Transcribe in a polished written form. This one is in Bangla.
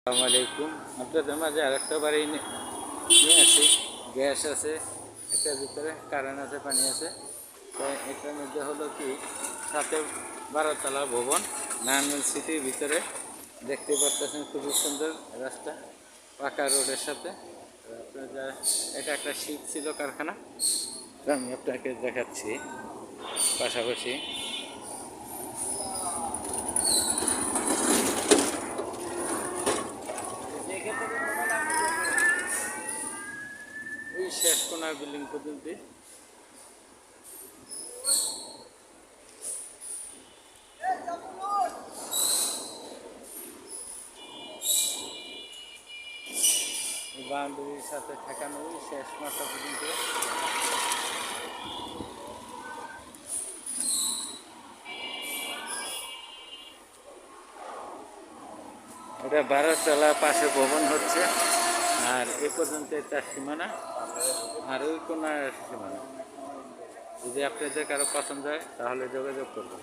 আসসালামু আলাইকুম। আপনাদের মাঝে আরেকটা বাড়ি নিয়ে আসি। গ্যাস আছে, এটার ভিতরে কারেন্ট আছে, পানি আছে। তো এটার মধ্যে হলো কি, সাথে 12 তলা ভবন, নারায়ণগঞ্জ সিটির ভিতরে। দেখতে পাচ্ছেন খুবই সুন্দর রাস্তা, পাকা রোডের সাথে। আপনার এটা একটা শীত ছিল কারখানা, আমি আপনাকে দেখাচ্ছি পাশাপাশি। ওই শেষ কোনা বিল্ডিং পর্যন্ত বাউন্ডারির সাথে ঠেকানো, ওই শেষ মাথা পর্যন্ত। এটা 12 তলা, পাশে ভবন হচ্ছে, আর এ পর্যন্ত তার সীমানা, আর ওই কোনার সীমানা। যদি আপনাদের কারো পছন্দ হয় তাহলে যোগাযোগ করবেন।